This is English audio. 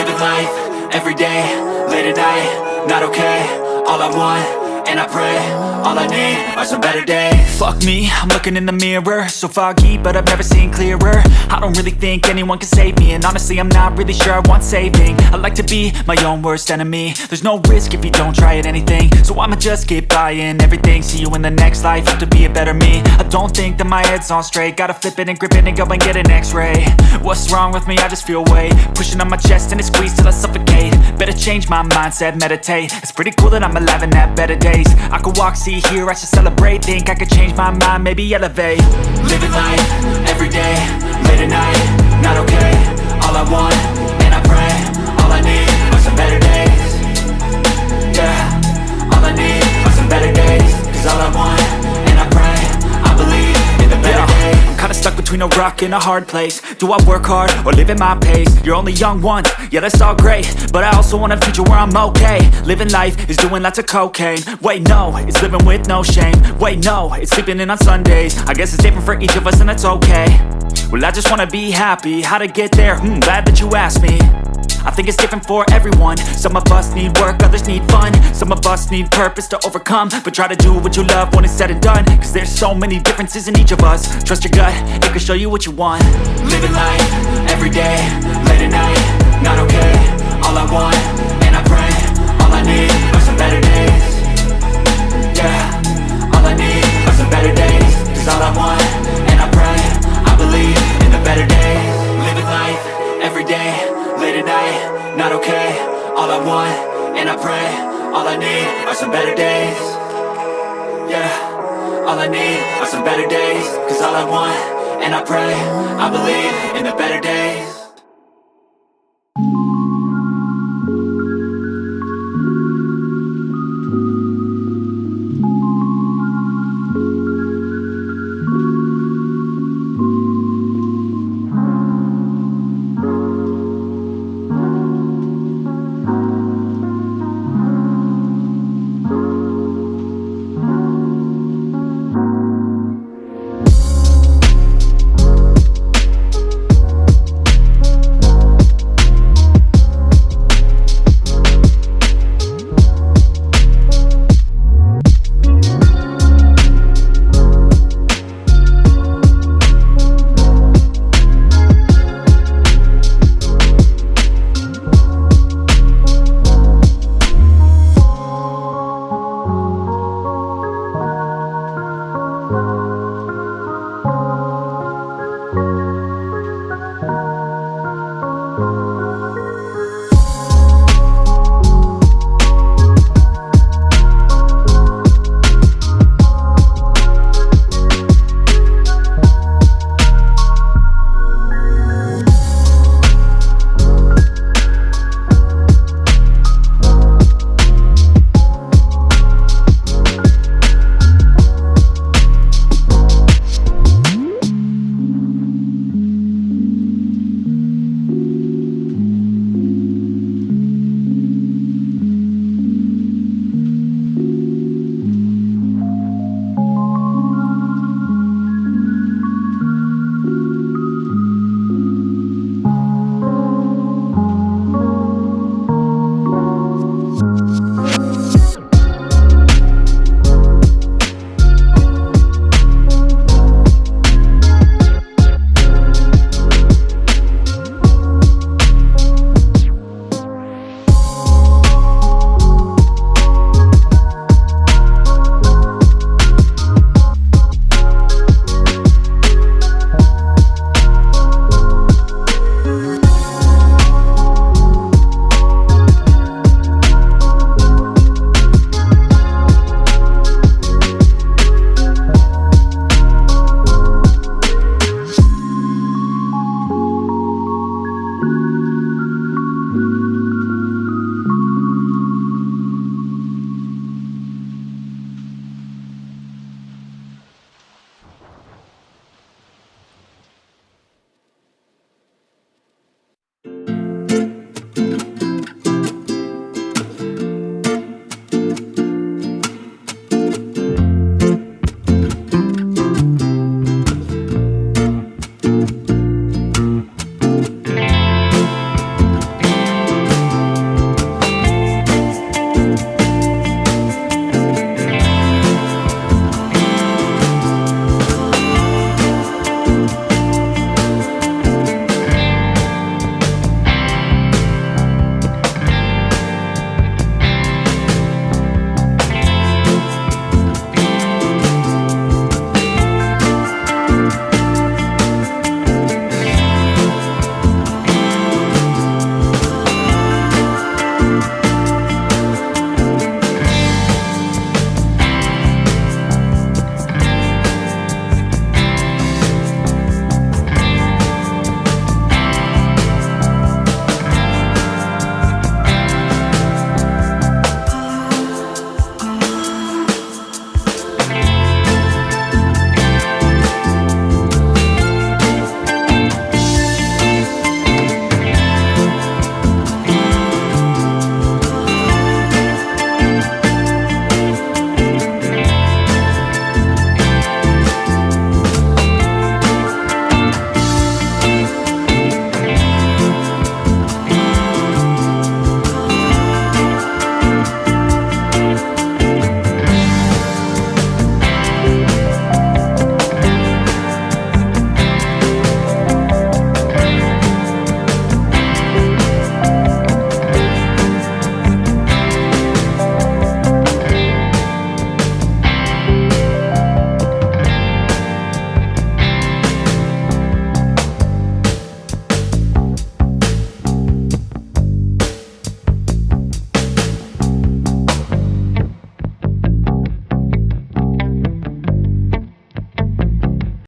Living life, everyday, late at night, not okay. All I want, and I pray, all I need are some better days. Fuck me, I'm looking in the mirror, so foggy, but I've never seen clearer. I don't really think anyone can save me, and honestly I'm not really sure I want saving. I like to be my own worst enemy. There's no risk if you don't try at anything, so I'ma just get buying everything. See you in the next life, have to be a better me. I don't think that my head's on straight, gotta flip it and grip it and go and get an x-ray. What's wrong with me? I just feel weight pushing on my chest and it squeezes till I suffocate. Better change my mindset, meditate. It's pretty cool that I'm alive and have better days. I could walk, see, hear, I should celebrate. Think I could change my mind, maybe elevate. Living life, everyday, late at night, not okay. All I want, and I pray, all I need are some better days. Yeah, all I need are some better days. Cause all I want, and I pray, I believe in the better days. I'm kinda stuck between a rock and a hard place. Do I work hard or live at my pace? You're only young once, yeah that's all great, but I also want a future where I'm okay. Living life is doing lots of cocaine. Wait no, it's living with no shame. Wait no, it's sleeping in on Sundays. I guess it's different for each of us and that's okay. Well I just wanna be happy, how to get there? Glad that you asked me. I think it's different for everyone. Some of us need work, others need fun. Some of us need purpose to overcome. But try to do what you love when it's said and done. Cause there's so many differences in each of us. Trust your gut, it can show you what you want. Living life, everyday, late at night, not okay. All I want, and I pray, all I need are some better days. Yeah, all I need are some better days. Cause all I want, and I pray, I believe in the better days. Living life, everyday, late at night, not okay. All I want, and I pray, all I need are some better days. Yeah, all I need are some better days. Cause all I want, and I pray, I believe in the better days.